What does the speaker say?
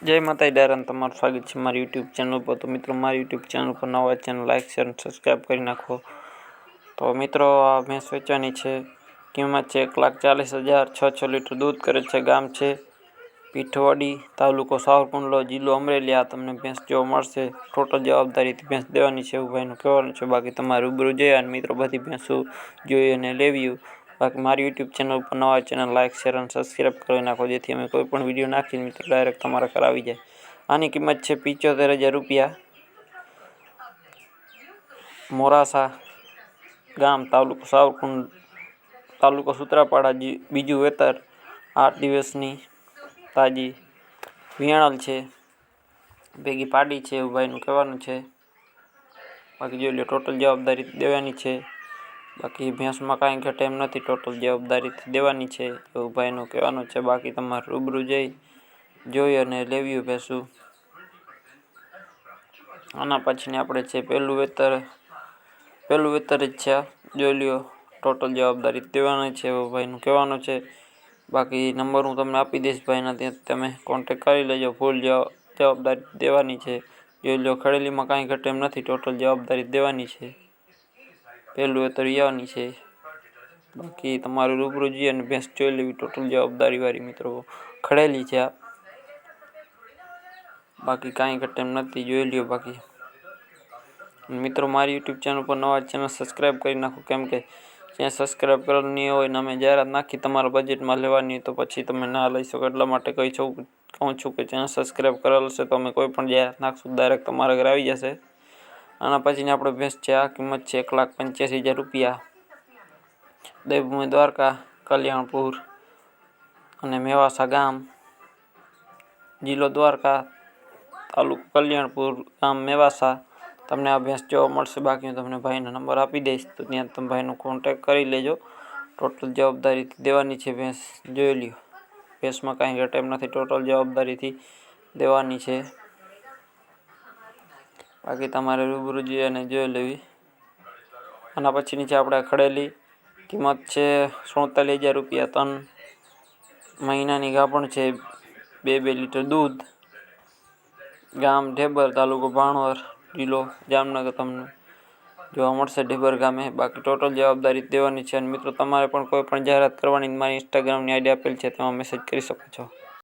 જય માતાજી ડાયરાન તમારું સ્વાગત છે મારી યુટ્યુબ ચેનલ પર। તો મિત્રો મારી યુટ્યુબ ચેનલ પર નવા ચેનલ લાઇક શેર અને સબસ્ક્રાઈબ કરી નાખો। તો મિત્રો આ ભેંસ વેચવાની છે, કિંમત છે 1,40,000, 6 લીટર દૂધ કરે છે। ગામ છે પીઠવાડી, તાલુકો સાવરકુંડલા, જિલ્લો અમરેલી। આ તમને ભેંસ જોવા મળશે, ટોટલ જવાબદારીથી ભેંસ દેવાની છે એવું ભાઈનું કહેવાનું છે। બાકી તમારે રૂબરૂ જઈ અને મિત્રો બધી ભેંસો જોઈ અને લેવી। બાકી મારી યુટ્યુબ ચેનલ પર નવા ચેનલ લાઇક શેર અને સબસ્ક્રાઈબ કરી નાખો, જેથી અમે કોઈ પણ વિડીયો નાખીએ મિત્રો ડાયરેક્ટ તમારા ઘરે આવી જાય। આની કિંમત છે 75,000 રૂપિયા। મોરાસા ગામ, તાલુકો સાવરકુંડ, તાલુકો સુત્રાપાડા, બીજું વેતર। 8 દિવસની તાજી વિયાણલ છે, ભેગી પાડી છે એવું ભાઈનું કહેવાનું છે। બાકી જોઈ લો, ટોટલ જવાબદારી દેવાની છે। બાકી ભેંસમાં કાંઈ ઘટે એમ નથી, ટોટલ જવાબદારીથી દેવાની છે એવું ભાઈનું કહેવાનું છે। બાકી તમારે રૂબરૂ જોઈ અને લેવી ભેંસું। આના પછીની આપણે છે પહેલું વેતર જ છે, જોઈ લ્યો, ટોટલ જવાબદારી દેવાની છે એવું ભાઈનું કહેવાનું છે। બાકી નંબર હું તમને આપી દઈશ ભાઈના, ત્યાં તમે કોન્ટેક કરી લેજો, ફૂલ જવાબદારી દેવાની છે। જોઈ લો, ખડેલીમાં કાંઈ ઘટે એમ નથી, ટોટલ જવાબદારી દેવાની છે। પહેલું વેતર આવવાની છે। બાકી તમારે રૂબરૂ જઈ અને ભેંસ જોઈ લેવી, ટોટલ જવાબદારીવાળી મિત્રો ખડેલી છે આ। બાકી કાંઈ ઘટે એમ નથી, જોઈ લ્યો। બાકી મિત્રો મારી યુટ્યુબ ચેનલ પર નવા ચેનલ સબસ્ક્રાઈબ કરી નાખો, કેમ કે જ્યાં સબસ્ક્રાઈબ કરવાની હોય ને અમે જાહેરાત નાખી તમારા બજેટમાં લેવાની તો પછી તમે ના લઈ શકો। એટલા માટે કહું છું કે ચેનલ સબસ્ક્રાઈબ કરેલ હશે તો અમે કોઈ પણ જાહેરાત નાખશું ડાયરેક્ટ તમારા ઘરે આવી જશે। આના પછીની આપણે ભેંસ છે, આ કિંમત છે 1,85,000 રૂપિયા। દેવભૂમિ દ્વારકા, કલ્યાણપુર અને મેવાસા ગામ, જિલ્લો દ્વારકા, તાલુકો કલ્યાણપુર, ગામ મેવાસા। તમને આ ભેંસ જોવા મળશે। બાકી હું તમને ભાઈનો નંબર આપી દઈશ, તો ત્યાં તમે ભાઈનો કોન્ટેક કરી લેજો। ટોટલ જવાબદારીથી દેવાની છે ભેંસ, જોઈ લ્યો, ભેંસમાં કાંઈ ઘટે એમ નથી, ટોટલ જવાબદારીથી દેવાની છે। બાકી તમારે રૂબરૂ જઈ અને જોઈ લેવી। આના પછીની છે આપણે ખડેલી, કિંમત છે 47,000 રૂપિયા। 3 મહિનાની ગાભણ છે, 2 લીટર દૂધ। ગામ ઢેબર, તાલુકો ભાણવર, જિલ્લો જામનગર તમને જોવા મળશે ઢેબર ગામે। બાકી ટોટલ જવાબદારી દેવાની છે। અને મિત્રો તમારે પણ કોઈ પણ જાહેરાત કરવાની, મારી ઇન્સ્ટાગ્રામની આઈડી આપેલ છે, તેમાં મેસેજ કરી શકો છો।